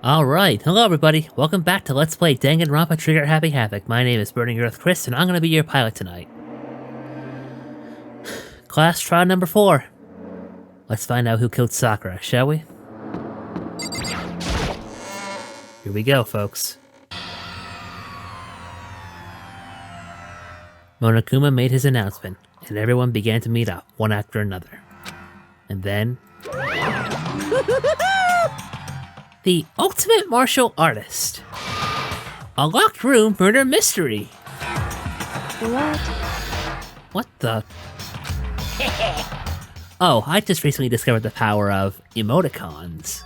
Alright, hello everybody, welcome back to Let's Play Danganronpa Trigger Happy Havoc. My name is Burning Earth Chris, and I'm gonna be your pilot tonight. Class trial number 4. Let's find out who killed Sakura, shall we? Here we go, folks. Monokuma made his announcement, and everyone began to meet up, one after another. And then... the ultimate martial artist. A locked room murder mystery. What? What the? Oh, I just recently discovered the power of emoticons.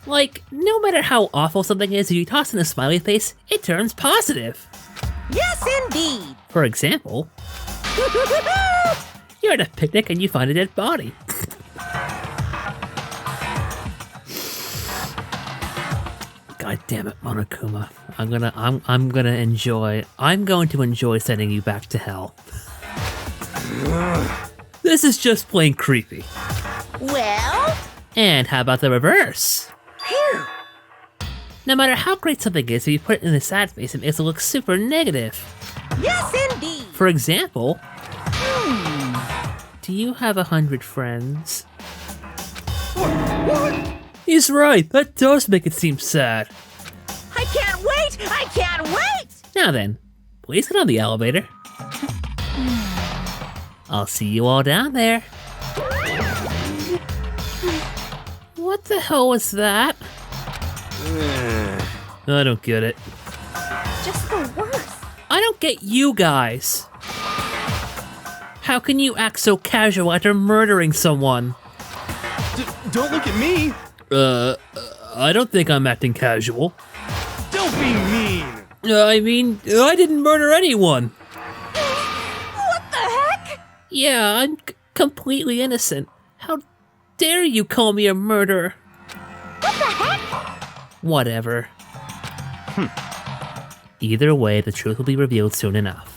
Like, no matter how awful something is, if you toss in a smiley face, it turns positive. Yes, indeed! For example, you're at a picnic and you find a dead body. God damn it, Monokuma. I'm going to enjoy sending you back to hell. This is just plain creepy. Well? And how about the reverse? Phew. No matter how great something is, if you put it in a sad face, it makes it look super negative. Yes, indeed! For example, do you have 100 friends? What? He's right, that does make it seem sad. I can't wait! I can't wait! Now then, please get on the elevator. I'll see you all down there. What the hell was that? I don't get it. Just the worst. I don't get you guys. How can you act so casual after murdering someone? Don't look at me! I don't think I'm acting casual. Don't be mean! I mean, I didn't murder anyone. What the heck? Yeah, I'm completely innocent. How dare you call me a murderer? What the heck? Whatever. Either way, the truth will be revealed soon enough.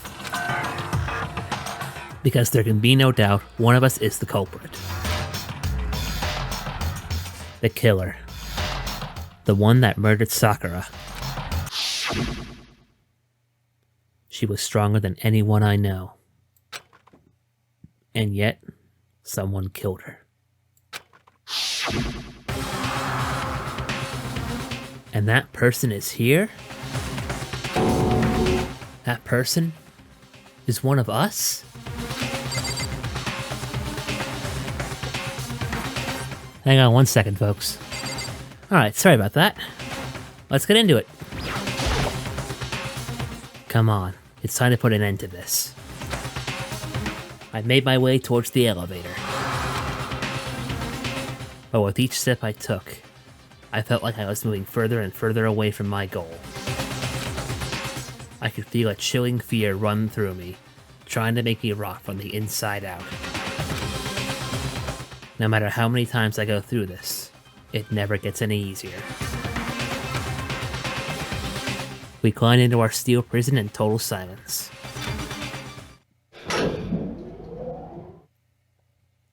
Because there can be no doubt, one of us is the culprit. The killer. The one that murdered Sakura. She was stronger than anyone I know. And yet, someone killed her. And that person is here? That person is one of us? Hang on one second, folks. Alright, sorry about that. Let's get into it. Come on, it's time to put an end to this. I made my way towards the elevator. But with each step I took, I felt like I was moving further and further away from my goal. I could feel a chilling fear run through me, trying to make me rot from the inside out. No matter how many times I go through this, it never gets any easier. We climb into our steel prison in total silence.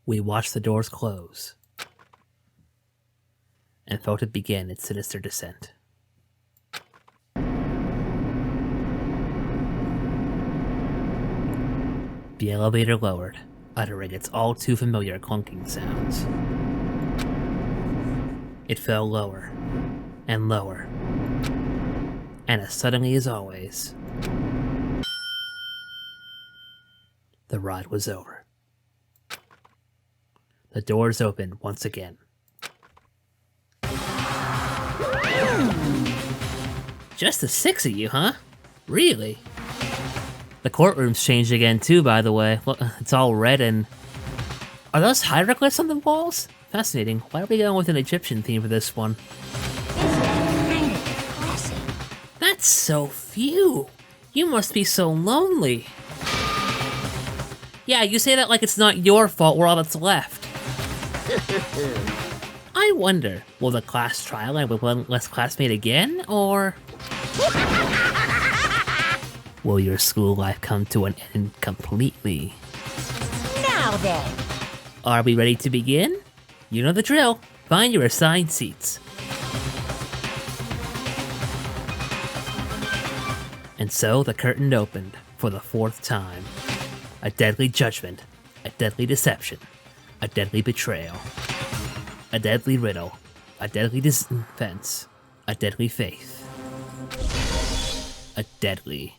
We watched the doors close, and felt it begin its sinister descent. The elevator lowered, uttering its all too familiar clunking sounds. It fell lower, and lower, and as suddenly as always, the ride was over. The doors opened once again. Just the 6 of you, huh? Really? The courtroom's changed again too, by the way. Look, it's all red and... Are those hieroglyphs on the walls? Fascinating. Why are we going with an Egyptian theme for this one? That's so few. You must be so lonely. Yeah, you say that like it's not your fault we're all that's left. I wonder, will the class trial end with one less classmate again, or... will your school life come to an end completely? Now then. Are we ready to begin? You know the drill. Find your assigned seats. And so the curtain opened for the 4th time. A deadly judgment, a deadly deception, a deadly betrayal, a deadly riddle, a deadly defense, a deadly faith, a deadly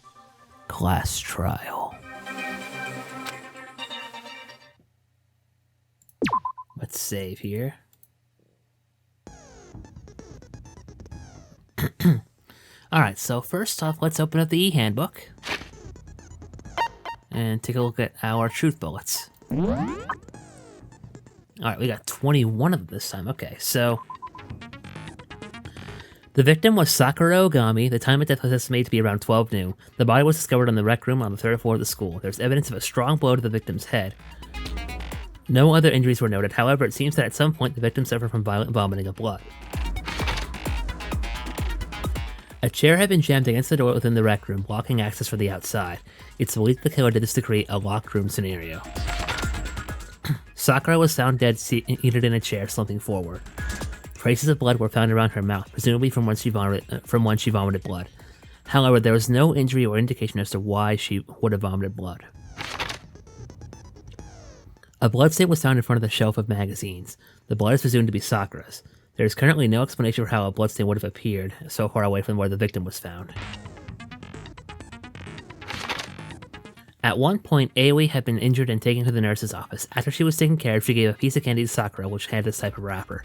class trial. Let's save here. Alright, so first off, let's open up the e-handbook and take a look at our truth bullets. Alright, we got 21 of them this time. Okay, so the victim was Sakura Ogami. The time of death was estimated to be around 12 noon. The body was discovered in the rec room on the 3rd floor of the school. There's evidence of a strong blow to the victim's head. No other injuries were noted. However, it seems that at some point the victim suffered from violent vomiting of blood. A chair had been jammed against the door within the rec room, blocking access for the outside. It's believed the killer did this to create a locked room scenario. Sakura was found dead, seated in a chair, slumping forward. Traces of blood were found around her mouth, presumably from when she vomited blood. However, there was no injury or indication as to why she would have vomited blood. A bloodstain was found in front of the shelf of magazines. The blood is presumed to be Sakura's. There is currently no explanation for how a bloodstain would have appeared so far away from where the victim was found. At one point, Aoi had been injured and taken to the nurse's office. After she was taken care of, she gave a piece of candy to Sakura, which had this type of wrapper.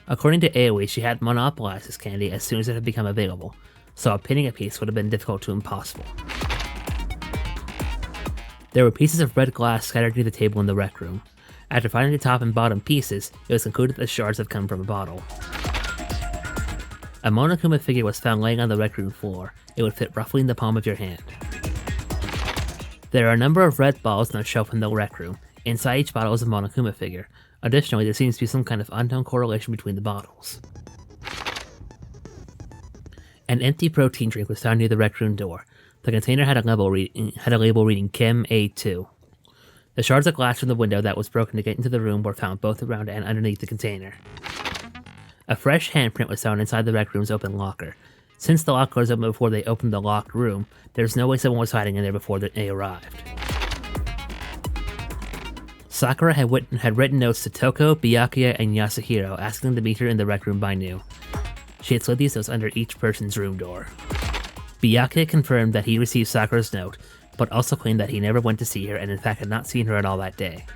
According to Aoi, she had monopolized this candy as soon as it had become available, so obtaining a piece would have been difficult to impossible. There were pieces of red glass scattered near the table in the rec room. After finding the top and bottom pieces, it was concluded that the shards had come from a bottle. A Monokuma figure was found laying on the rec room floor. It would fit roughly in the palm of your hand. There are a number of red balls on a shelf in the rec room. Inside each bottle is a Monokuma figure. Additionally, there seems to be some kind of unknown correlation between the bottles. An empty protein drink was found near the rec room door. The container had a label reading Chem A2. The shards of glass from the window that was broken to get into the room were found both around and underneath the container. A fresh handprint was found inside the rec room's open locker. Since the locker was open before they opened the locked room, there's no way someone was hiding in there before they arrived. Sakura had written notes to Toko, Byakuya, and Yasuhiro, asking them to meet her in the rec room by noon. She had slid these notes under each person's room door. Byakuya confirmed that he received Sakura's note, but also claimed that he never went to see her and in fact had not seen her at all that day.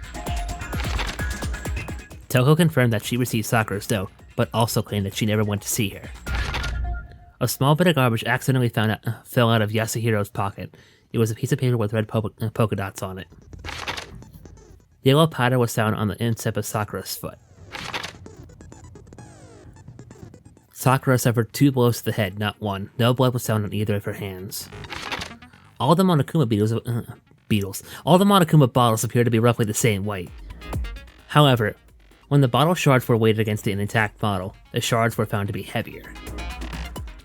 Toko confirmed that she received Sakura's note, but also claimed that she never went to see her. A small bit of garbage accidentally fell out of Yasuhiro's pocket. It was a piece of paper with red polka dots on it. Yellow powder was found on the instep of Sakura's foot. Sakura suffered 2 blows to the head, not 1. No blood was found on either of her hands. All the Monokuma all the Monokuma bottles appear to be roughly the same weight. However, when the bottle shards were weighted against an intact bottle, the shards were found to be heavier.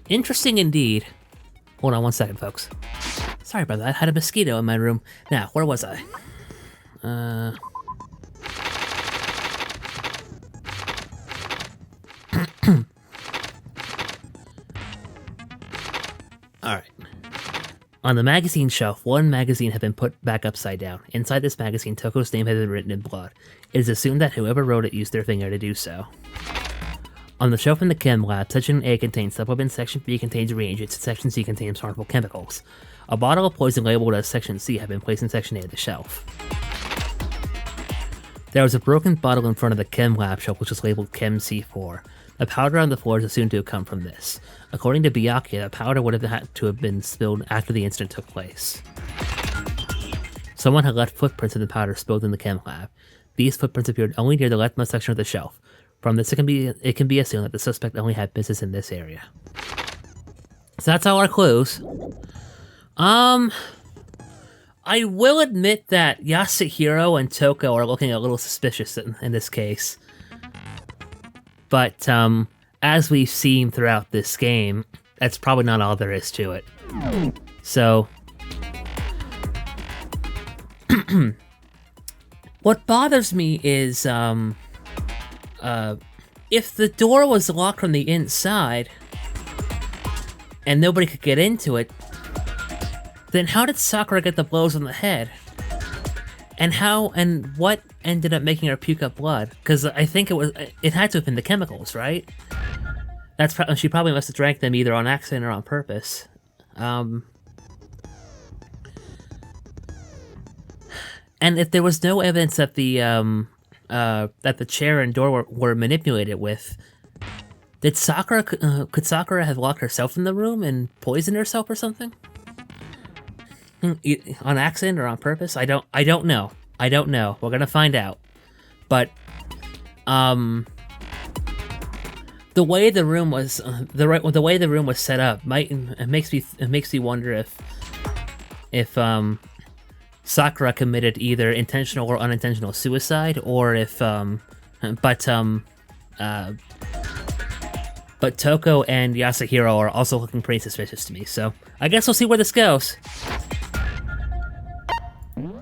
Interesting indeed. Hold on 1 second, folks. Sorry about that, I had a mosquito in my room. Now, where was I? Alright. On the magazine shelf, one magazine had been put back upside down. Inside this magazine, Toko's name had been written in blood. It is assumed that whoever wrote it used their finger to do so. On the shelf in the chem lab, Section A contains supplements, Section B contains reagents, and Section C contains harmful chemicals. A bottle of poison labeled as Section C had been placed in Section A of the shelf. There was a broken bottle in front of the chem lab shelf which was labeled Chem C4. The powder on the floor is assumed to have come from this. According to Byakuya, the powder would have had to have been spilled after the incident took place. Someone had left footprints in the powder spilled in the chem lab. These footprints appeared only near the leftmost section of the shelf. From this, it can be assumed that the suspect only had business in this area. So that's all our clues. I will admit that Yasuhiro and Toko are looking a little suspicious in this case. But, as we've seen throughout this game, that's probably not all there is to it. So, what bothers me is, if the door was locked from the inside, and nobody could get into it, Then how did Sakura get the blows on the head? And what ended up making her puke up blood? Because I think it had to have been the chemicals, right? She probably must have drank them either on accident or on purpose. And if there was no evidence that the chair and door were manipulated with, could Sakura have locked herself in the room and poisoned herself or something? On accident or on purpose? I don't know. We're gonna find out. But the way the room was set up makes me wonder if Sakura committed either intentional or unintentional suicide, or if but Toko and Yasuhiro are also looking pretty suspicious to me. So I guess we'll see where this goes.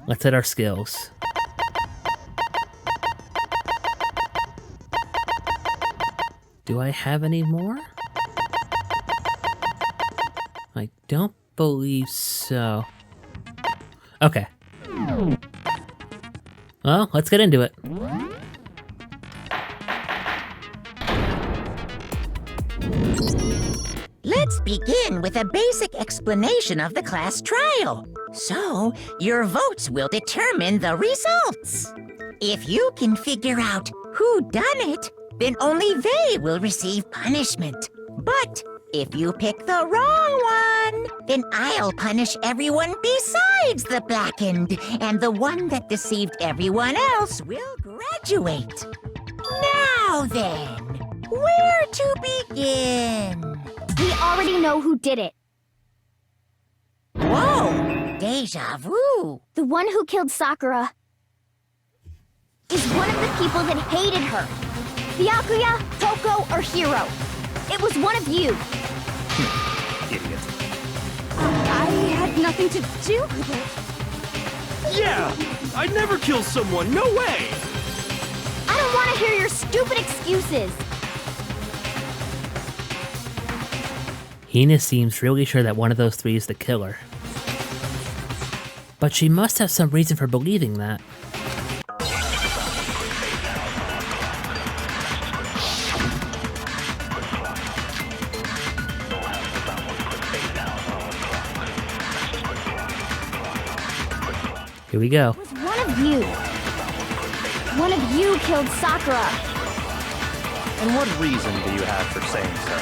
Let's hit our skills. Do I have any more? I don't believe so. Okay. Well, let's get into it. Let's begin with a basic explanation of the class trial. So, your votes will determine the results. If you can figure out who done it, then only they will receive punishment. But if you pick the wrong one, then I'll punish everyone besides the blackened, and the one that deceived everyone else will graduate. Now then, where to begin? We already know who did it. Whoa! Deja vu! The one who killed Sakura is one of the people that hated her. Byakuya, Toko, or Hiro. It was one of you. Idiot. I had nothing to do with it. Yeah! I'd never kill someone, no way! I don't want to hear your stupid excuses. Hina seems really sure that one of those three is the killer. But she must have some reason for believing that. Here we go. It was one of you. One of you killed Sakura. And what reason do you have for saying so?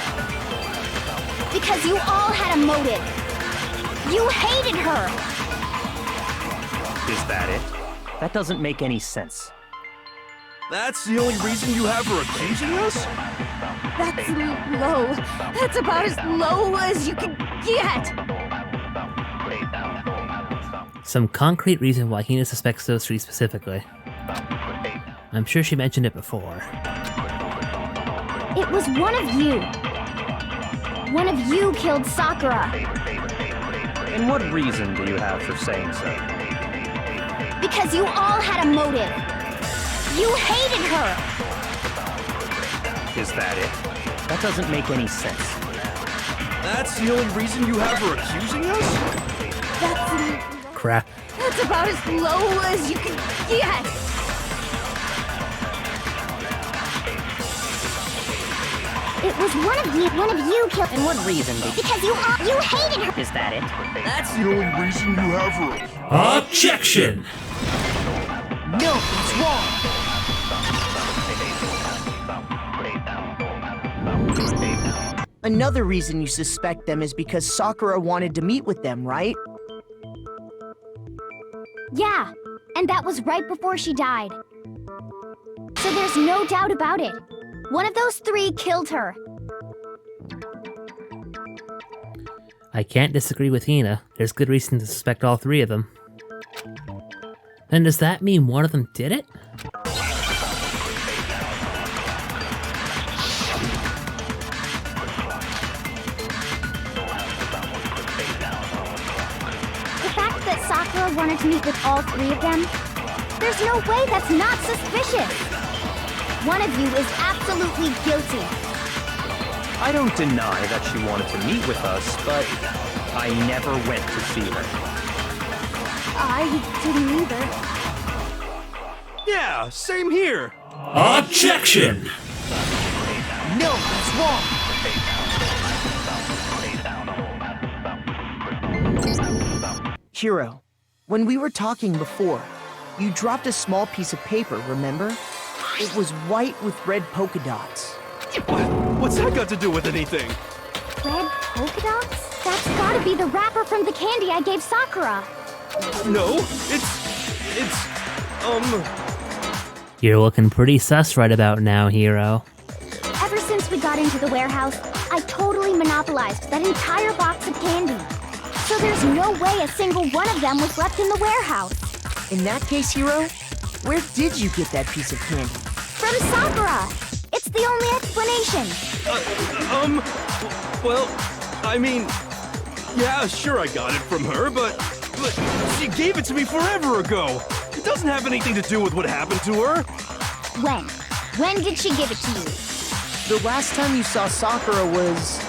Because you all had a motive. You hated her. Is that it? That doesn't make any sense. That's the only reason you have for accusing us? That's low. That's about as low as you can get. Some concrete reason why Hina suspects those three specifically. I'm sure she mentioned it before. It was one of you. One of you killed Sakura. And what reason do you have for saying so? Because you all had a motive. You hated her. Is that it? That doesn't make any sense. That's the only reason you have for accusing us? Crap. That's about as low as you can get. It was one of you killed. And what reason did Because you hated her. Is that it? That's the only reason you have for... Objection! No, it's wrong. Another reason you suspect them is because Sakura wanted to meet with them, right? Yeah, and that was right before she died. So there's no doubt about it. One of those three killed her. I can't disagree with Hina. There's good reason to suspect all three of them. Then does that mean one of them did it? The fact that Sakura wanted to meet with all three of them, there's no way that's not suspicious. One of you is absolutely guilty. I don't deny that she wanted to meet with us, but I never went to see her. I didn't either. Yeah, same here. Objection! No, it's wrong. Hiro, when we were talking before, you dropped a small piece of paper, remember? It was white with red polka dots. What's that got to do with anything? Red polka dots? That's gotta be the wrapper from the candy I gave Sakura. No, it's, You're looking pretty sus right about now, Hiro. Ever since we got into the warehouse, I totally monopolized that entire box of candy. So there's no way a single one of them was left in the warehouse. In that case, Hiro, where did you get that piece of candy? From Sakura! It's the only explanation. well, I mean, yeah, sure I got it from her, but she gave it to me forever ago. It doesn't have anything to do with what happened to her. When? When did she give it to you? The last time you saw Sakura was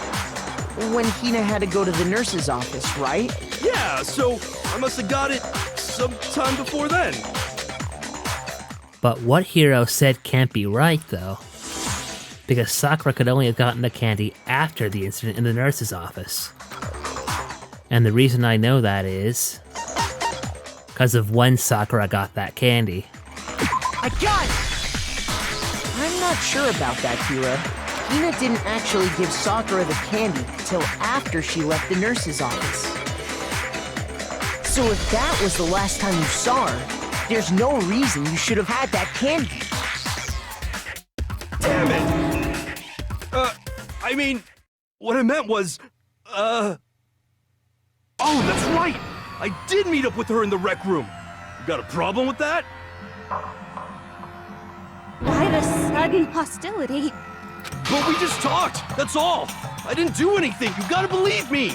when Hina had to go to the nurse's office, right? Yeah, so I must have got it sometime before then. But what Hiro said can't be right, though. Because Sakura could only have gotten the candy after the incident in the nurse's office. And the reason I know that is because of when Sakura got that candy. I got it! I'm not sure about that, Hiro. Hina didn't actually give Sakura the candy till after she left the nurse's office. So if that was the last time you saw her, there's no reason you should have had that candy. Damn it! I mean, what I meant was, oh, that's right! I did meet up with her in the rec room. You got a problem with that? Why the sudden hostility? But we just talked, that's all! I didn't do anything, you gotta believe me!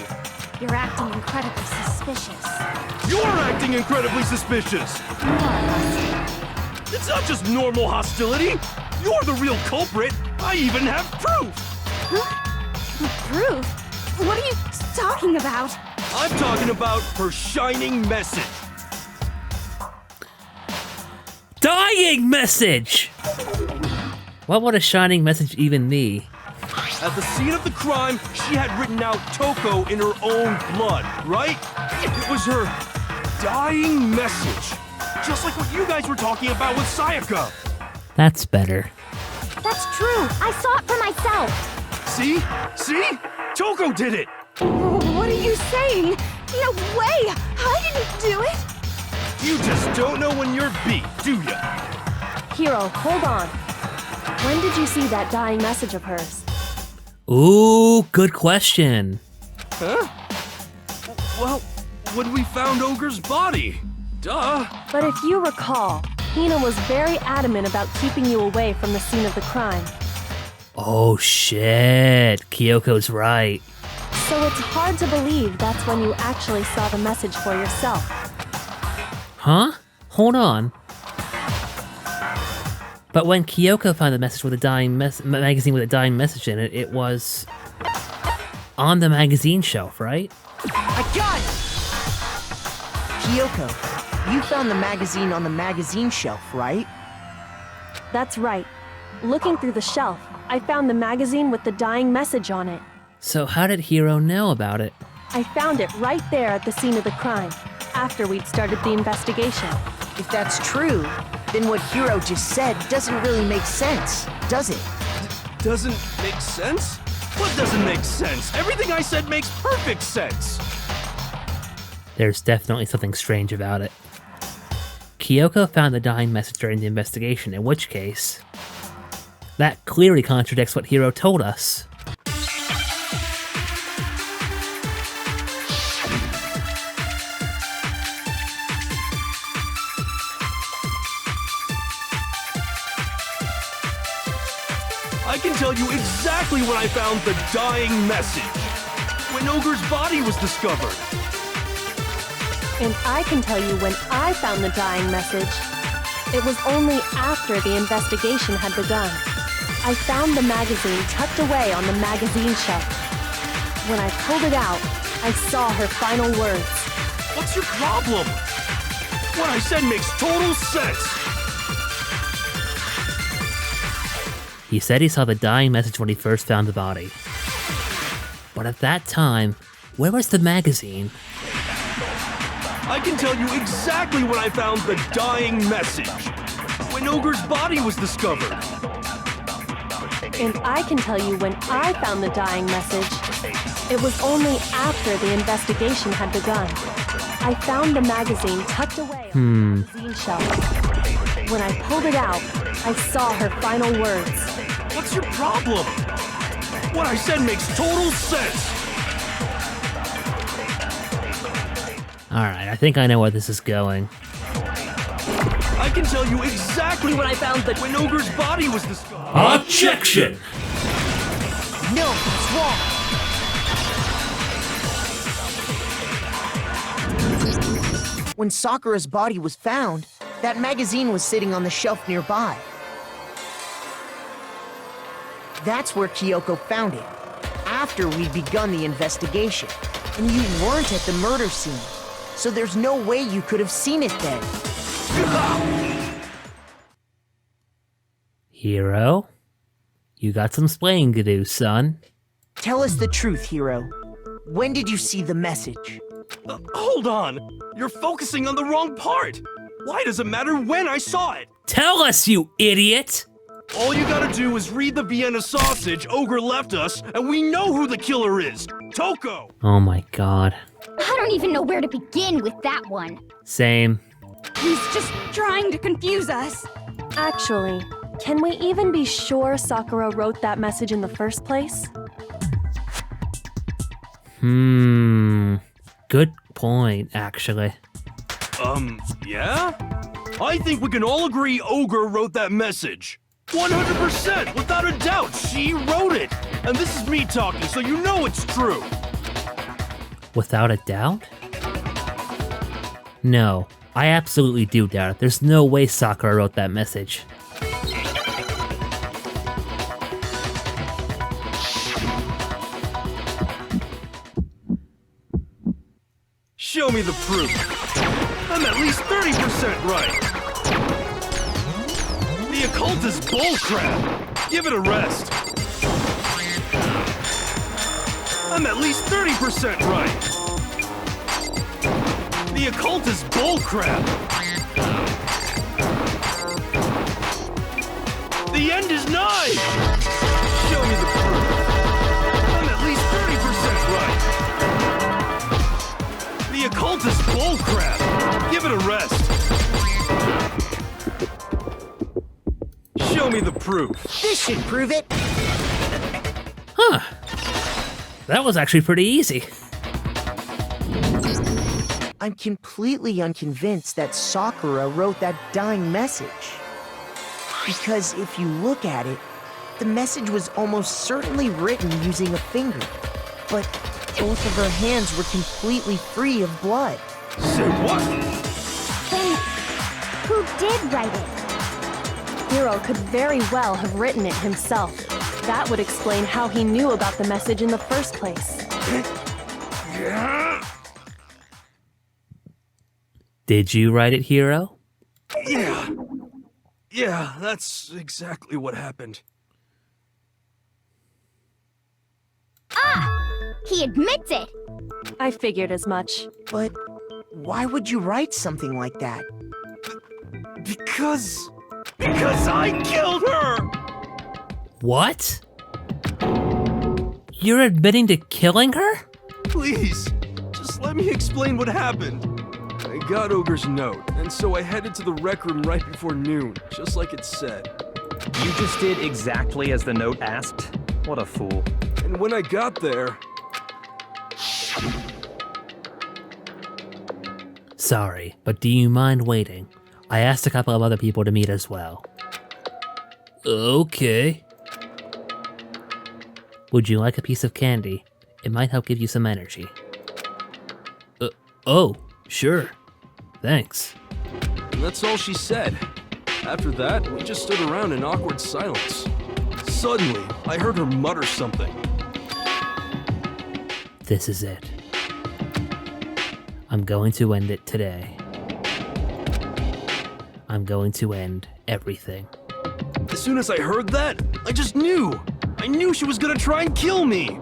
You're acting incredibly suspicious. You're acting incredibly suspicious! It's not just normal hostility! You're the real culprit! I even have proof! Proof? What are you talking about? I'm talking about her shining message! Dying message! What would a shining message even be? At the scene of the crime, she had written out Toko in her own blood, right? It was her dying message. Just like what you guys were talking about with Sayaka. That's better. That's true. I saw it for myself. See? See? Toko did it! What are you saying? No way! I didn't do it! You just don't know when you're beat, do ya? Hiro, hold on. When did you see that dying message of hers? Ooh, good question. Huh? Well, when we found Ogre's body. Duh. But if you recall, Hina was very adamant about keeping you away from the scene of the crime. Oh shit, Kyoko's right. So it's hard to believe that's when you actually saw the message for yourself. Huh? Hold on. But when Kyoko found the message with a dying magazine with a dying message in it, it was on the magazine shelf, right? I got it! Kyoko, you found the magazine on the magazine shelf, right? That's right. Looking through the shelf, I found the magazine with the dying message on it. So how did Hiro know about it? I found it right there at the scene of the crime, after we'd started the investigation. If that's true, then what Hiro just said doesn't really make sense, does it? Doesn't make sense? What doesn't make sense? Everything I said makes perfect sense! There's definitely something strange about it. Kyoko found the dying message during the investigation, in which case, that clearly contradicts what Hiro told us. I can tell you exactly when I found the dying message. When Ogre's body was discovered. And I can tell you when I found the dying message. It was only after the investigation had begun. I found the magazine tucked away on the magazine shelf. When I pulled it out, I saw her final words. What's your problem? What I said makes total sense. He said he saw the dying message when he first found the body. But at that time, where was the magazine? I can tell you exactly when I found the dying message. When Ogre's body was discovered. And I can tell you when I found the dying message. It was only after the investigation had begun. I found the magazine tucked away on the magazine shelf. When I pulled it out, I saw her final words. What's your problem? What I said makes total sense. Alright, I think I know where this is going. I can tell you exactly when I found that when Ogre's body was discovered. Objection! No, it's wrong. When Sakura's body was found, that magazine was sitting on the shelf nearby. That's where Kyoko found it, after we'd begun the investigation. And you weren't at the murder scene, so there's no way you could have seen it then. Hiro? You got some splaining to do, son. Tell us the truth, Hiro. When did you see the message? Hold on! You're focusing on the wrong part! Why does it matter when I saw it? Tell us, you idiot! All you gotta do is read the Vienna sausage Ogre left us, and we know who the killer is! Toko! Oh my god. I don't even know where to begin with that one. Same. He's just trying to confuse us. Actually, can we even be sure Sakura wrote that message in the first place? Good point, actually. Yeah? I think we can all agree Ogre wrote that message. 100%, without a doubt, she wrote it. And this is me talking, so you know it's true. Without a doubt? No, I absolutely do doubt it. There's no way Sakura wrote that message. Show me the proof. I'm at least 30% right. The occult is bullcrap. Give it a rest. I'm at least 30% right. The occult is bullcrap. The end is nigh. Show me the proof. I'm at least 30% right. The occult is bullcrap. Give it a rest. Show me the proof. This should prove it. Huh. That was actually pretty easy. I'm completely unconvinced that Sakura wrote that dying message. Because if you look at it, the message was almost certainly written using a finger. But both of her hands were completely free of blood. Say what? Then, who did write it? Hiro could very well have written it himself. That would explain how he knew about the message in the first place. Did you write it, Hiro? Yeah, that's exactly what happened. He admits it. I figured as much. But why would you write something like that? Because I killed her! What? You're admitting to killing her? Please, just let me explain what happened. I got Ogre's note, and so I headed to the rec room right before noon, just like it said. You just did exactly as the note asked? What a fool. And when I got there... Sorry, but do you mind waiting? I asked a couple of other people to meet as well. Okay. Would you like a piece of candy? It might help give you some energy. Oh, sure. Thanks. And that's all she said. After that, we just stood around in awkward silence. Suddenly, I heard her mutter something. This is it. I'm going to end it today. I'm going to end everything. As soon as I heard that, I just knew. I knew she was gonna try and kill me.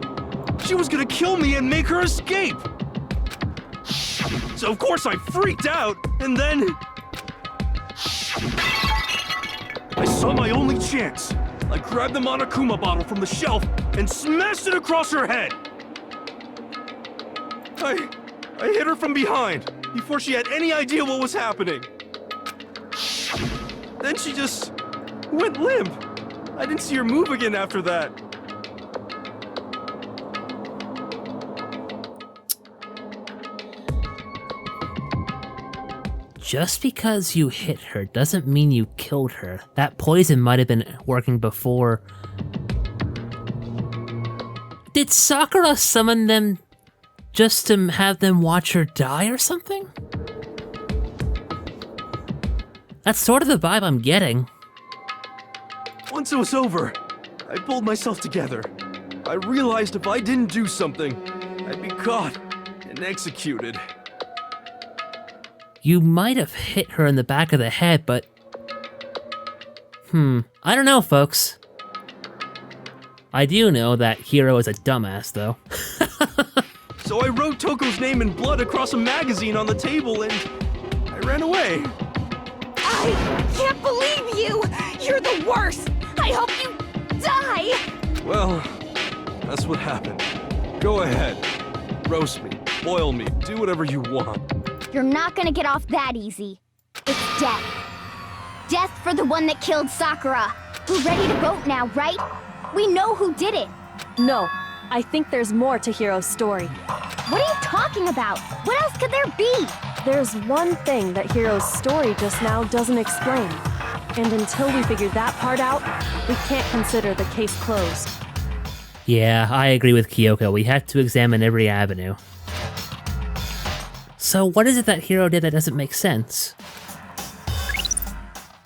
She was gonna kill me and make her escape. So of course I freaked out, and then... I saw my only chance. I grabbed the Monokuma bottle from the shelf and smashed it across her head. I hit her from behind before she had any idea what was happening. Then she just went limp. I didn't see her move again after that. Just because you hit her doesn't mean you killed her. That poison might have been working before. Did Sakura summon them just to have them watch her die or something? That's sort of the vibe I'm getting. Once it was over, I pulled myself together. I realized if I didn't do something, I'd be caught and executed. You might have hit her in the back of the head, but... I don't know, folks. I do know that Hiro is a dumbass, though. So I wrote Toko's name in blood across a magazine on the table and I ran away. I can't believe you! You're the worst! I hope you die! Well, that's what happened. Go ahead. Roast me, boil me, do whatever you want. You're not gonna get off that easy. It's death. Death for the one that killed Sakura. We're ready to vote now, right? We know who did it. No, I think there's more to Hiro's story. What are you talking about? What else could there be? There's one thing that Hiro's story just now doesn't explain. And until we figure that part out, we can't consider the case closed. Yeah, I agree with Kyoko. We have to examine every avenue. So what is it that Hiro did that doesn't make sense?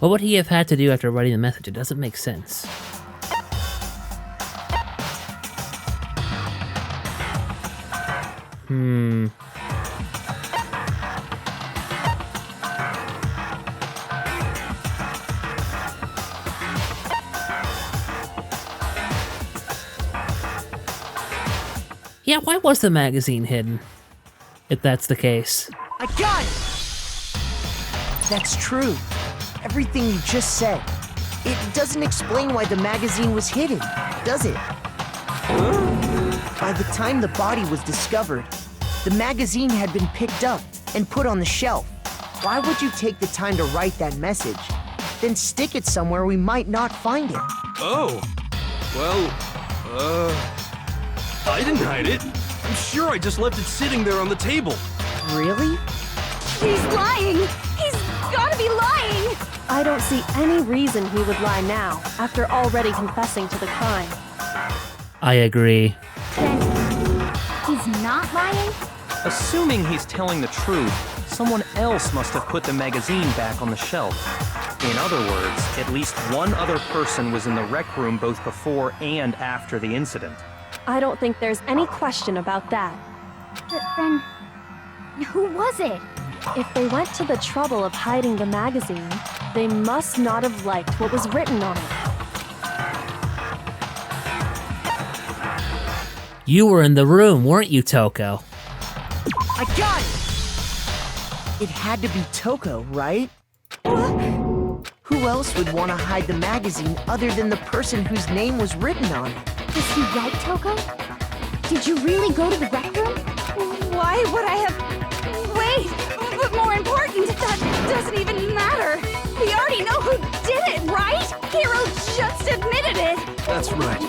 What would he have had to do after writing the message? It doesn't make sense. Yeah, why was the magazine hidden? If that's the case. I got it! That's true. Everything you just said. It doesn't explain why the magazine was hidden, does it? By the time the body was discovered, the magazine had been picked up and put on the shelf. Why would you take the time to write that message, then stick it somewhere we might not find it? Oh, well, I didn't hide it. I'm sure I just left it sitting there on the table. Really? He's lying! He's gotta be lying! I don't see any reason he would lie now, after already confessing to the crime. I agree. Then, he's not lying? Assuming he's telling the truth, someone else must have put the magazine back on the shelf. In other words, at least one other person was in the rec room both before and after the incident. I don't think there's any question about that. Then, who was it? If they went to the trouble of hiding the magazine, they must not have liked what was written on it. You were in the room, weren't you, Toko? I got it! It had to be Toko, right? Who else would want to hide the magazine other than the person whose name was written on it? Is he right, Toko? Did you really go to the rec room? Why would I have... Wait, but more important, that doesn't even matter. We already know who did it, right? Hiro just admitted it. That's right.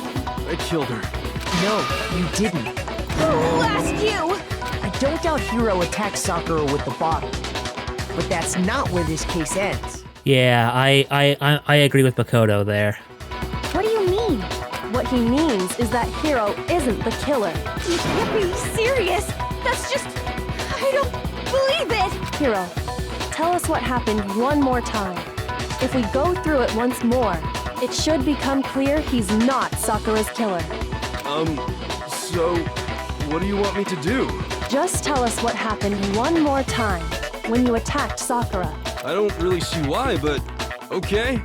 I killed her. No, you didn't. Who asked you? I don't doubt Hiro attacked Sakura with the bottle. But that's not where this case ends. Yeah, I agree with Makoto there. What do you mean? What he means is that Hiro isn't the killer. You can't be serious. That's just... I don't believe it. Hiro, tell us what happened one more time. If we go through it once more, it should become clear he's not Sakura's killer. So, What do you want me to do? Just tell us what happened one more time when you attacked Sakura. I don't really see why, but okay.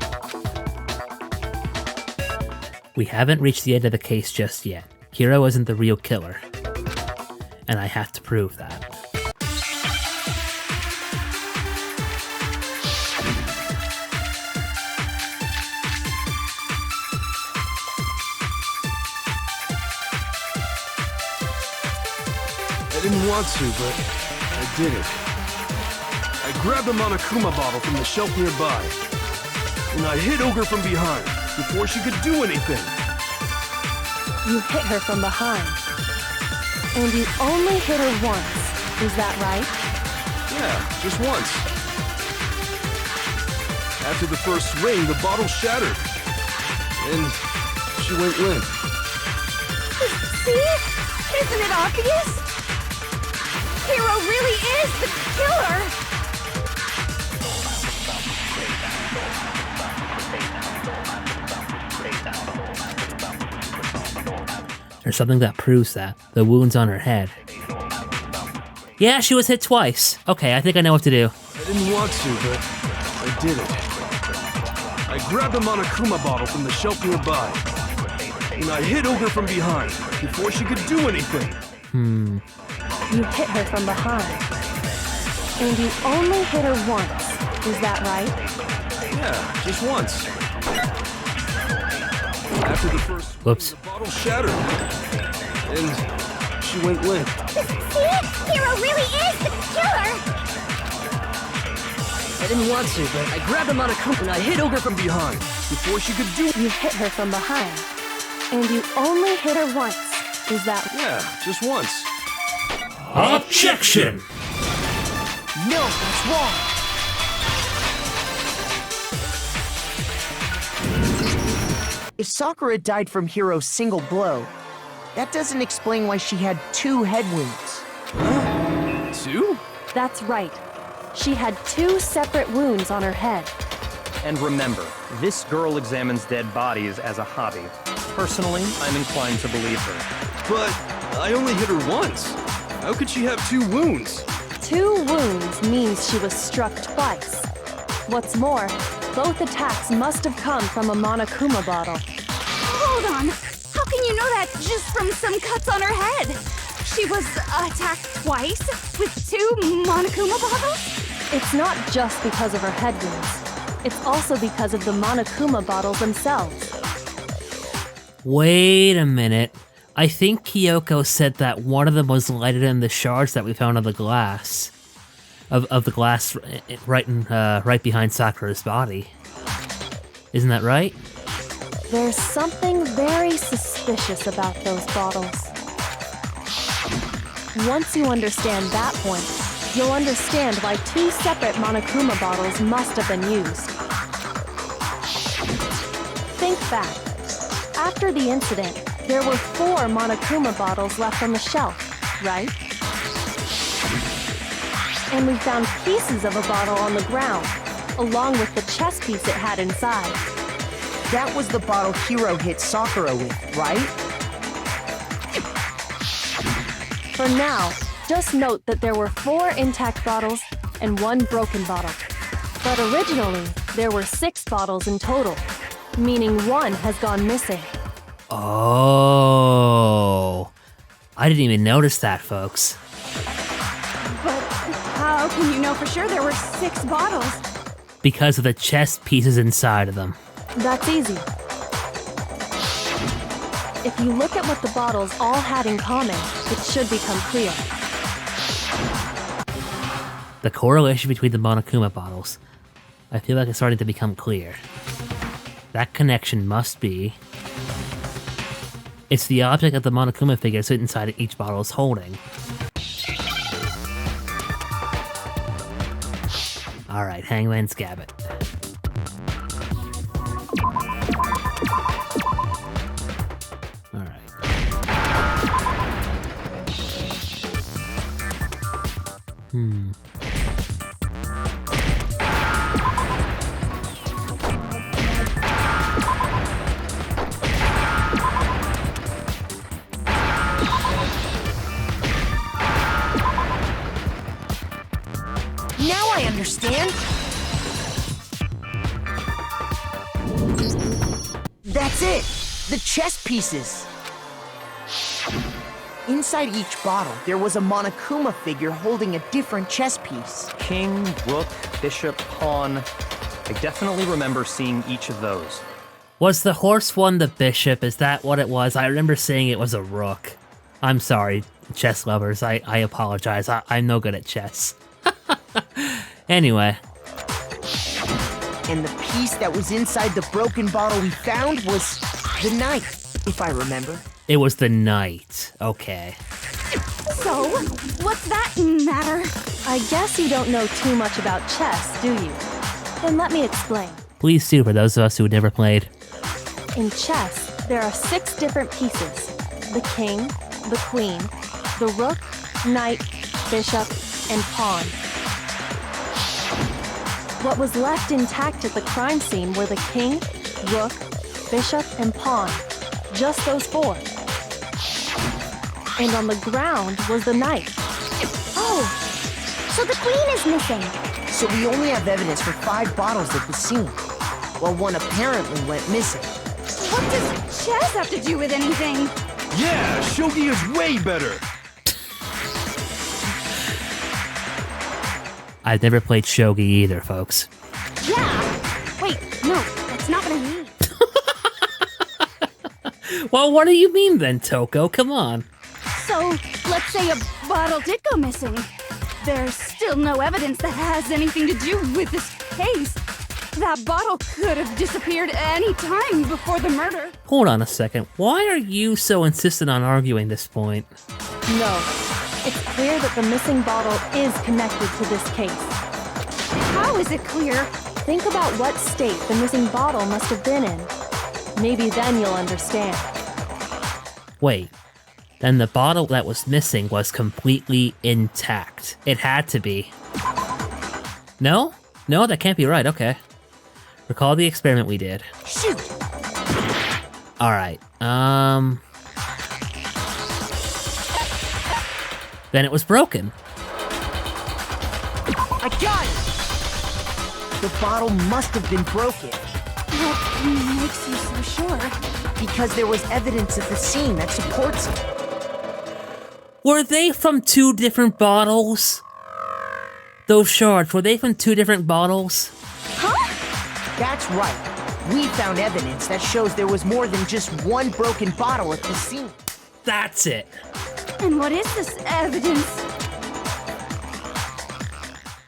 We haven't reached the end of the case just yet. Hiro isn't the real killer. And I have to prove that. I didn't want to, but I did it. I grabbed the Monokuma bottle from the shelf nearby, and I hit Ogre from behind before she could do anything. You hit her from behind. And you only hit her once. Is that right? Yeah, just once. After the first swing, the bottle shattered, and she went limp. See? Isn't it obvious? Hiro really is the killer! There's something that proves that. The wounds on her head. Yeah, she was hit twice. Okay, I think I know what to do. I didn't want to, but I did it. I grabbed the Monokuma bottle from the shelf nearby, and I hit Ogre from behind before she could do anything. You hit her from behind. And you only hit her once. Is that right? Yeah, just once. After the first swing, Whoops. the bottle shattered, and she went limp. See? Hiro really is the killer! I didn't want to, but I grabbed him out of coat and I hit Ogre from Behind, before she could do. You hit her from behind. And you only hit her once. Is that Yeah, just once. Objection! No, that's wrong. If Sakura died from Hiro's single blow, that doesn't explain why she had 2 head wounds. 2? That's right. She had 2 separate wounds on her head. And remember, this girl examines dead bodies as a hobby. Personally, I'm inclined to believe her. But I only hit her once. How could she have 2 wounds? 2 wounds means she was struck twice. What's more, both attacks must have come from a Monokuma bottle. Hold on! How can you know that just from some cuts on her head? She was attacked twice with 2 Monokuma bottles? It's not just because of her head wounds. It's also because of the Monokuma bottles themselves. Wait a minute. I think Kyoko said that one of them was lighted in the shards that we found on the glass. Of the glass right behind Sakura's body. Isn't that right? There's something very suspicious about those bottles. Once you understand that point, you'll understand why 2 separate Monokuma bottles must have been used. Think back. After the incident, there were 4 Monokuma bottles left on the shelf, right? And we found pieces of a bottle on the ground, along with the chess piece it had inside. That was the bottle Hiro hit Sakura with, right? For now, just note that there were 4 intact bottles and 1 broken bottle. But originally, there were 6 bottles in total, meaning 1 has gone missing. Oh. I didn't even notice that, folks. But how can you know for sure there were 6 bottles? Because of the chess pieces inside of them. That's easy. If you look at what the bottles all had in common, it should become clear. The correlation between the Monokuma bottles. I feel like it's starting to become clear. That connection must be... It's the object that the Monokuma figure sitting inside each bottle is holding. Alright, Hangman's Gambit. Alright. Now I understand. That's it! The chess pieces! Inside each bottle, there was a Monokuma figure holding a different chess piece. King, rook, bishop, pawn. I definitely remember seeing each of those. Was the horse one the bishop? Is that what it was? I remember saying it was a rook. I'm sorry, chess lovers. I apologize. I'm no good at chess. Anyway. And the piece that was inside the broken bottle we found was the knight, if I remember. It was the knight. Okay. So, what's that matter? I guess you don't know too much about chess, do you? Then let me explain. Please do, for those of us who never played. In chess, there are 6 different pieces. The king, the queen, the rook, knight, bishop, and pawn. What was left intact at the crime scene were the king, rook, bishop, and pawn. Just those 4. And on the ground was the knight. Oh, so the queen is missing. So we only have evidence for 5 bottles at the scene, while one apparently went missing. What does chess have to do with anything? Yeah, shogi is way better. I've never played shogi either, folks. Yeah. Wait, no, that's not what I mean. Well, what do you mean then, Toko? Come on. So, let's say a bottle did go missing. There's still no evidence that has anything to do with this case. That bottle could have disappeared any time before the murder. Hold on a second. Why are you so insistent on arguing this point? No. It's clear that the missing bottle is connected to this case. How is it clear? Think about what state the missing bottle must have been in. Maybe then you'll understand. Wait. Then the bottle that was missing was completely intact. It had to be. No? No, that can't be right. Okay. Recall the experiment we did. Shoot! Alright. Then it was broken. I got it! The bottle must have been broken. What makes you so sure? Because there was evidence at the scene that supports it. Were they from 2 different bottles? Those shards, were they from 2 different bottles? That's right. We found evidence that shows there was more than just one broken bottle at the scene. That's it. And what is this evidence?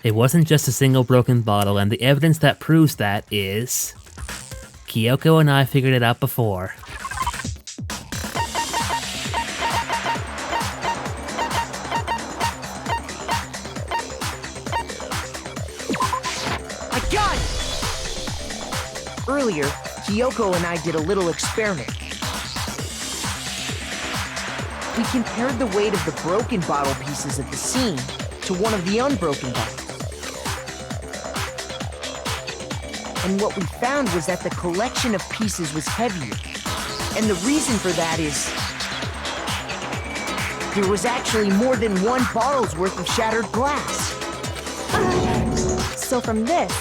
It wasn't just a single broken bottle, and the evidence that proves that is... Kyoko and I figured it out before. I got it! Earlier, Kyoko and I did a little experiment. We compared the weight of the broken bottle pieces at the scene to one of the unbroken bottles. And what we found was that the collection of pieces was heavier. And the reason for that is... there was actually more than 1 bottle's worth of shattered glass. So from this,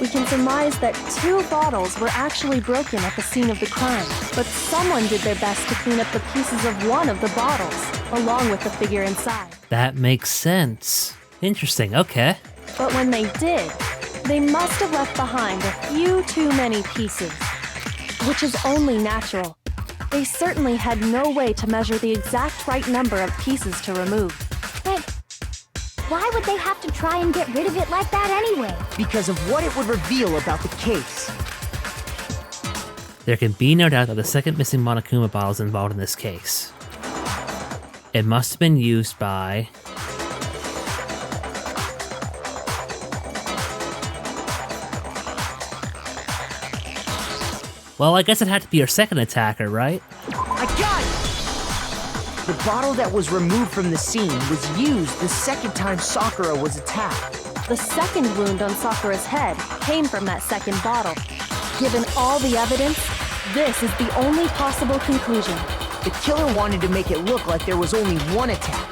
we can surmise that 2 bottles were actually broken at the scene of the crime. But someone did their best to clean up the pieces of one of the bottles, along with the figure inside. That makes sense. Interesting, okay. But when they did, they must have left behind a few too many pieces, which is only natural. They certainly had no way to measure the exact right number of pieces to remove. But why would they have to try and get rid of it like that anyway? Because of what it would reveal about the case. There can be no doubt that the second missing Monokuma bottle is involved in this case. It must have been used by... Well, I guess it had to be your second attacker, right? I got it! The bottle that was removed from the scene was used the second time Sakura was attacked. The second wound on Sakura's head came from that second bottle. Given all the evidence, this is the only possible conclusion. The killer wanted to make it look like there was only one attack,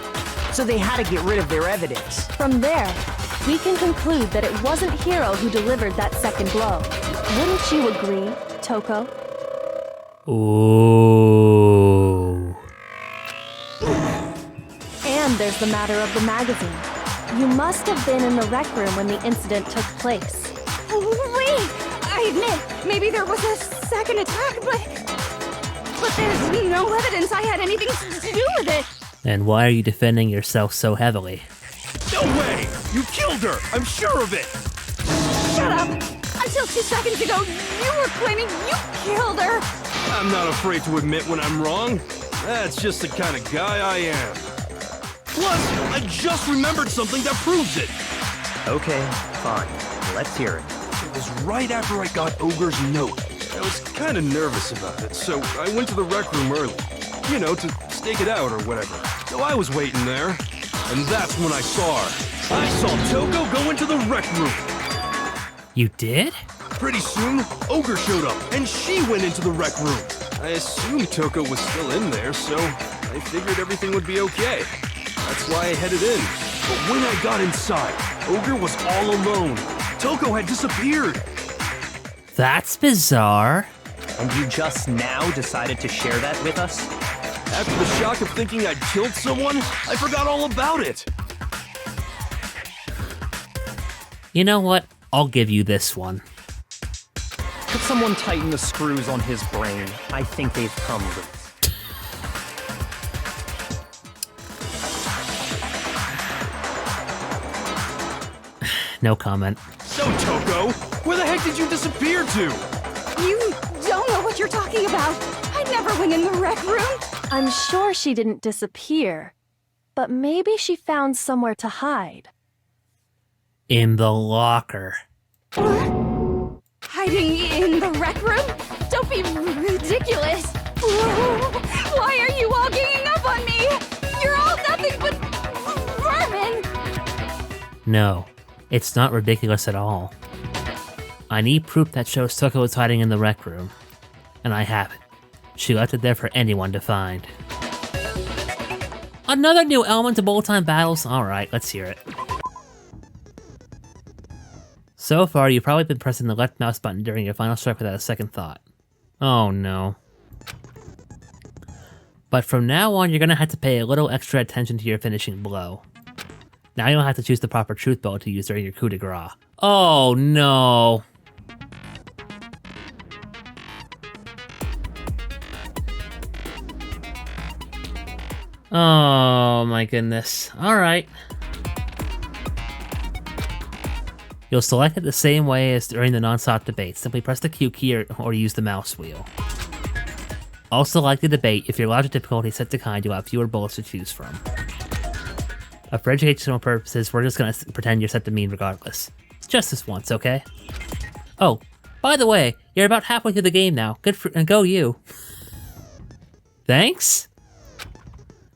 so they had to get rid of their evidence. From there, we can conclude that it wasn't Hiro who delivered that second blow. Wouldn't you agree, Toko? Ooh. And there's the matter of the magazine. You must have been in the rec room when the incident took place. Wait! I admit, maybe there was a second attack, but there's no evidence I had anything to do with it. And why are you defending yourself so heavily? No way! You killed her! I'm sure of it! Shut up! Until 2 seconds ago, you were claiming you killed her! I'm not afraid to admit when I'm wrong. That's just the kind of guy I am. Plus, I just remembered something that proves it. Okay, fine. Let's hear it. It was right after I got Ogre's note. I was kind of nervous about it, so I went to the rec room early. You know, to stake it out or whatever. So I was waiting there, and that's when I saw her. I saw Toko go into the rec room. You did? Pretty soon, Ogre showed up, and she went into the rec room. I assumed Toko was still in there, so I figured everything would be okay. That's why I headed in. But when I got inside, Ogre was all alone. Toko had disappeared. That's bizarre. And you just now decided to share that with us? After the shock of thinking I'd killed someone, I forgot all about it. You know what? I'll give you this one. Could someone tighten the screws on his brain? I think they've come loose. No comment. So, Toko, where the heck did you disappear to? You don't know what you're talking about. I never went in the rec room. I'm sure she didn't disappear, but maybe she found somewhere to hide. In the locker. Hiding in the rec room? Don't be ridiculous. Why are you all ganging up on me? You're all nothing but vermin. No, it's not ridiculous at all. I need proof that shows Toko was hiding in the rec room. And I have it. She left it there for anyone to find. Another new element to bullet-time battles? Alright, let's hear it. So far, you've probably been pressing the left mouse button during your final strike without a second thought. Oh no. But from now on, you're gonna have to pay a little extra attention to your finishing blow. Now you don't have to choose the proper truth bow to use during your coup de grace. Oh no! Oh my goodness. Alright. You'll select it the same way as during the non-stop debate. Simply press the Q key or use the mouse wheel. Also, like the debate, if your logic difficulty is set to kind, you'll have fewer bullets to choose from. But for educational purposes, we're just gonna pretend you're set to mean regardless. Just this once, okay? Oh, by the way, you're about halfway through the game now. Go you. Thanks?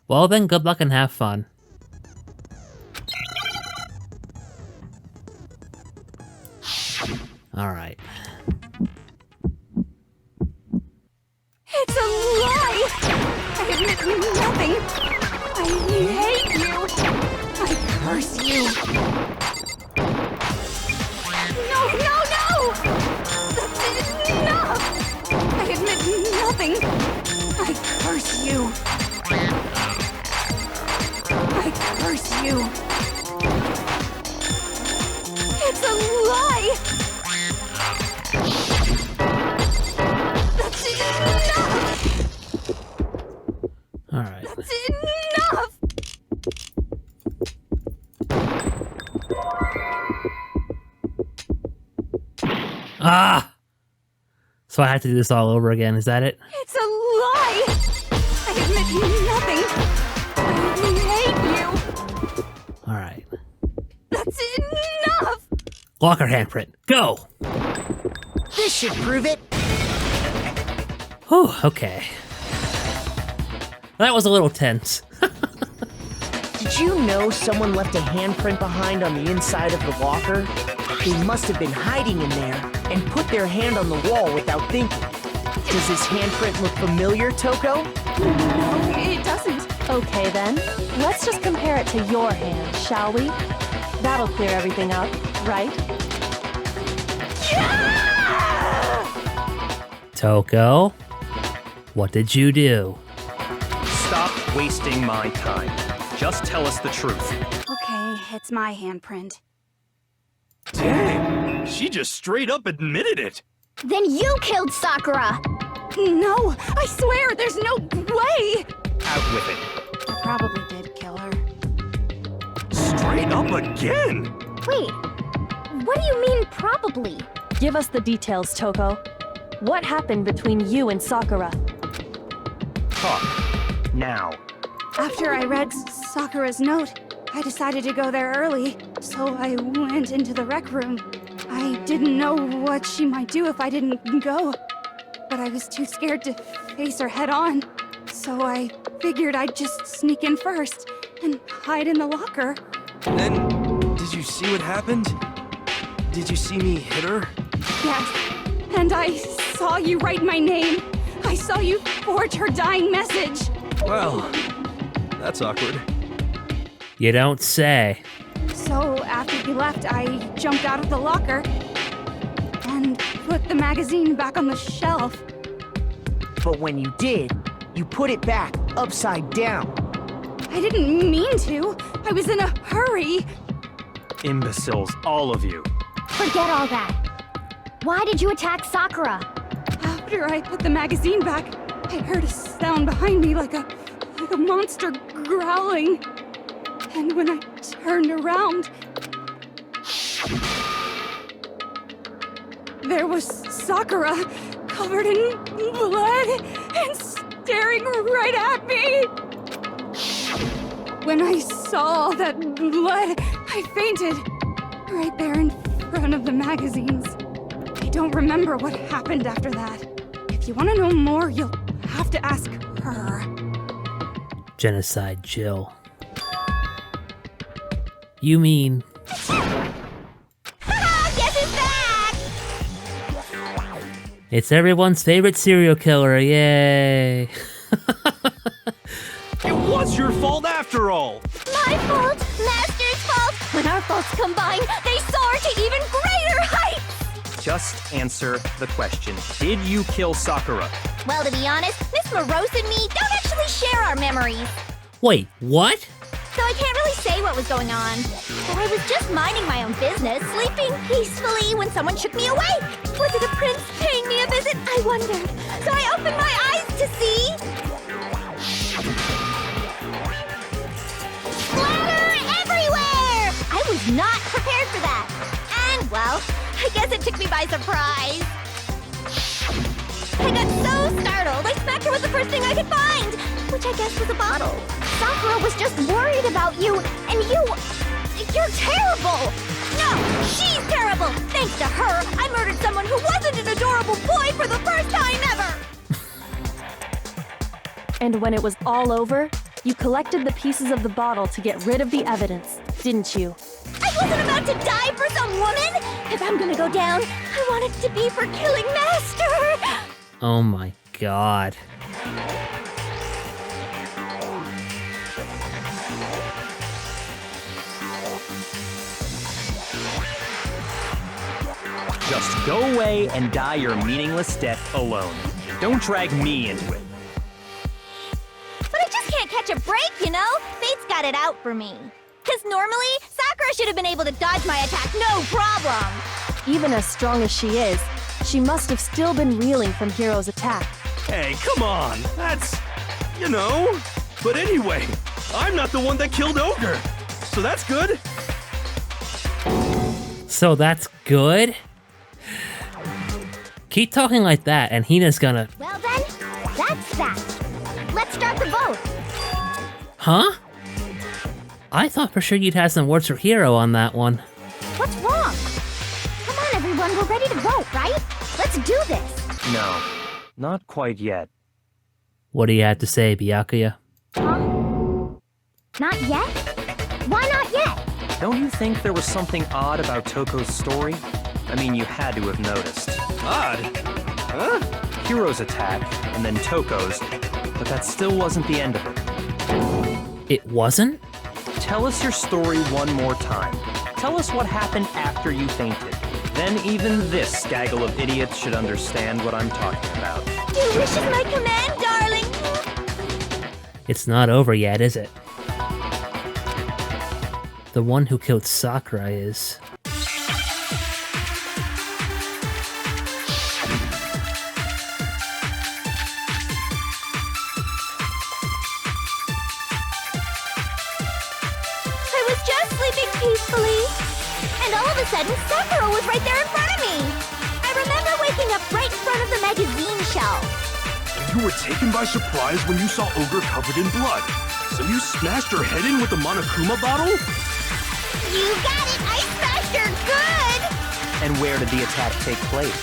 Well then, good luck and have fun. Alright. It's a lie! I admit nothing. I hate you. I curse you. No, no, no! That's enough! I admit nothing. I curse you. I curse you. It's a lie! That's enough! Alright. That's enough! Ah! So I have to do this all over again, is that it? It's a lie! I admit nothing. I hate you. Alright. That's enough! Locker handprint, go! This should prove it. Whew, okay. That was a little tense. Did you know someone left a handprint behind on the inside of the locker? They must have been hiding in there and put their hand on the wall without thinking. Does this handprint look familiar, Toko? No, it doesn't. Okay then, let's just compare it to your hand, shall we? That'll clear everything up, right? Toko, what did you do? Stop wasting my time. Just tell us the truth. Okay, it's my handprint. Dang, she just straight up admitted it. Then you killed Sakura! No, I swear, there's no way! Out with it. I probably did kill her. Straight up again? Wait, what do you mean probably? Give us the details, Toko. What happened between you and Sakura? Talk. Now. After I read Sakura's note, I decided to go there early, so I went into the rec room. I didn't know what she might do if I didn't go, but I was too scared to face her head on, so I figured I'd just sneak in first and hide in the locker. Then, did you see what happened? Did you see me hit her? Yes, and I saw you write my name. I saw you forge her dying message. Well, that's awkward. You don't say. So after you left, I jumped out of the locker and put the magazine back on the shelf. But when you did, you put it back upside down. I didn't mean to. I was in a hurry. Imbeciles, all of you. Forget all that. Why did you attack Sakura? After I put the magazine back, I heard a sound behind me like a monster growling. And when I turned around, there was Sakura, covered in blood and staring right at me. When I saw all that blood, I fainted right there in front of the magazines. I don't remember what happened after that. If you want to know more, you'll have to ask her. Genocide Jill. You mean... Guess it's back! It's everyone's favorite serial killer, yay! It was your fault after all. My fault, Master's fault. When our faults combine, they soar to even greater heights. Just answer the question. Did you kill Sakura? Well, to be honest, Miss Morose and me don't actually share our memories. Wait, what? So I can't really say what was going on. But I was just minding my own business, sleeping peacefully when someone shook me awake. Was it a prince paying me a visit? I wondered. So I opened my eyes to see... splatter everywhere! I was not prepared for that. And, well, I guess it took me by surprise. I got so startled, I smacked her with the first thing I could find, which I guess was a bottle. Sakura was just worried about you, and you're terrible! No, she's terrible! Thanks to her, I murdered someone who wasn't an adorable boy for the first time ever! And when it was all over, you collected the pieces of the bottle to get rid of the evidence, didn't you? I wasn't about to die for some woman! If I'm gonna go down, I want it to be for killing Master! Oh my god. Just go away and die your meaningless death alone. Don't drag me into it. But I just can't catch a break, you know? Fate's got it out for me. Because normally, Sakura should have been able to dodge my attack, no problem! Even as strong as she is, she must have still been reeling from Hiro's attack. Hey, come on. That's... you know. But anyway, I'm not the one that killed Ogre. So that's good. So that's good? Keep talking like that and Hina's gonna... Well then, that's that. Let's start the vote. Huh? I thought for sure you'd have some words for Hiro on that one. What's wrong? Come on, everyone, we're ready to vote, right? Let's do this. No, not quite yet. What do you have to say, Byakuya? Huh? Not yet? Why not yet? Don't you think there was something odd about Toko's story? I mean, you had to have noticed. Odd? Huh? Hiro's attack, and then Toko's, but that still wasn't the end of it. It wasn't? Tell us your story one more time. Tell us what happened after you fainted. Then even this gaggle of idiots should understand what I'm talking about. Your wish is my command, darling. It's not over yet, is it? The one who killed Sakura is... I was just sleeping peacefully, and all of a sudden Sakura was right there in front of me. I remember waking up right in front of the magazine shelf. You were taken by surprise when you saw Ogre covered in blood. So you smashed her head in with the Monokuma bottle? You got it! I smashed her good! And where did the attack take place?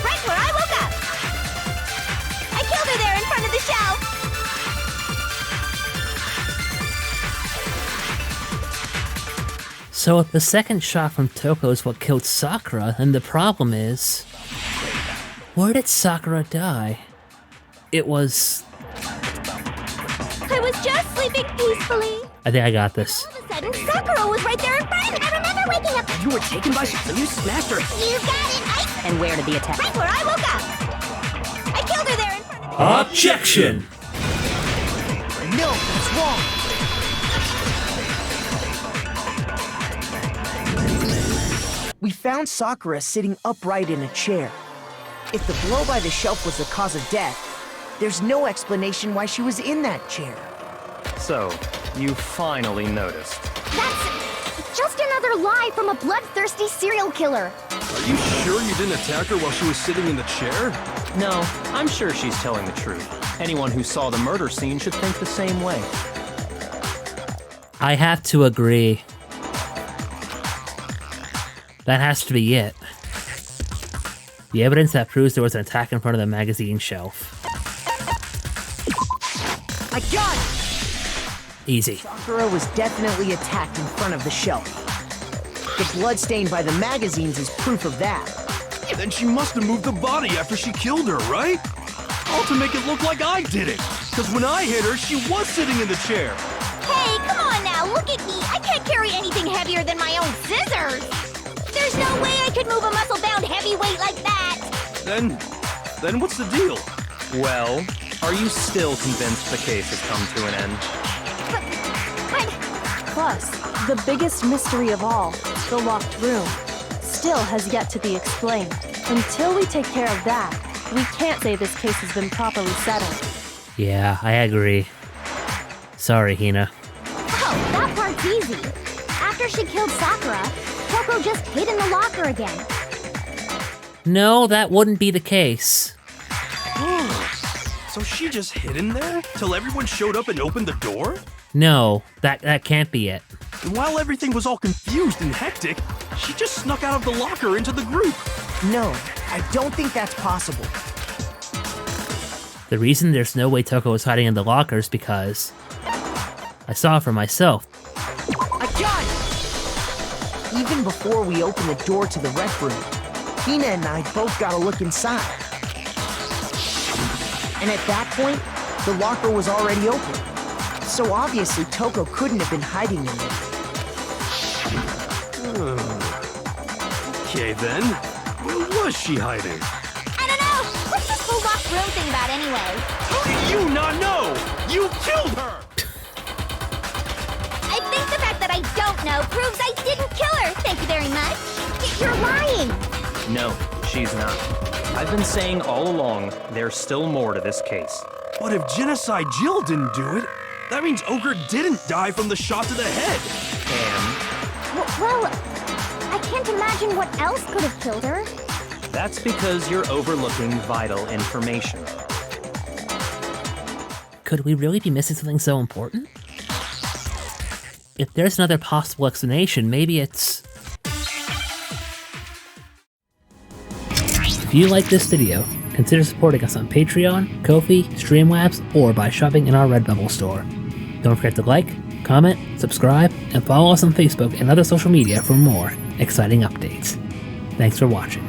Right where I woke up! I killed her there in front of the shelf! So if the second shot from Toko is what killed Sakura, then the problem is... where did Sakura die? It was... I was just sleeping peacefully. I think I got this. All of a sudden, Sakura was right there in front of me. I remember waking up. You were taken by so you smashed her. You got it! And where did the attack? Right where I woke up. I killed her there in front of me. Objection! No, that's wrong. We found Sakura sitting upright in a chair. If the blow by the shelf was the cause of death, there's no explanation why she was in that chair. So, you finally noticed. That's just another lie from a bloodthirsty serial killer. Are you sure you didn't attack her while she was sitting in the chair? No, I'm sure she's telling the truth. Anyone who saw the murder scene should think the same way. I have to agree. That has to be it. The evidence that proves there was an attack in front of the magazine shelf. I got it! Easy. Sakura was definitely attacked in front of the shelf. The blood stained by the magazines is proof of that. Then she must have moved the body after she killed her, right? All to make it look like I did it. Because when I hit her, she was sitting in the chair. Hey, come on now, look at me. I can't carry anything heavier than my own scissors. There's no way I could move a muscle-bound heavyweight like that. Then what's the deal? Well, are you still convinced the case has come to an end? But Plus, the biggest mystery of all, the locked room, still has yet to be explained. Until we take care of that, we can't say this case has been properly settled. Yeah, I agree. Sorry, Hina. oh, that part's easy. After she killed Sakura, Toko just hid in the locker again. No, that wouldn't be the case. So she just hid in there till everyone showed up and opened the door? No, that can't be it. And while everything was all confused and hectic, she just snuck out of the locker into the group. No, I don't think that's possible. The reason there's no way Toko was hiding in the locker is because I saw it for myself. I got it! Even before we opened the door to the rec room, Hina and I both got a look inside. And at that point, the locker was already open. So obviously Toko couldn't have been hiding in there. Okay then, where was she hiding? I don't know. What's this whole locked room thing about anyway? How do you not know? You killed her! I think the fact that I don't know proves I didn't kill her. Thank you very much. You're lying. No, she's not. I've been saying all along, there's still more to this case. But if Genocide Jill didn't do it, that means Ogre didn't die from the shot to the head. And Well, I can't imagine what else could have killed her. that's because you're overlooking vital information. Could we really be missing something so important? If there's another possible explanation, maybe it's... If you like this video, consider supporting us on Patreon, Ko-fi, Streamlabs, or by shopping in our Redbubble store. Don't forget to like, comment, subscribe, and follow us on Facebook and other social media for more exciting updates. Thanks for watching.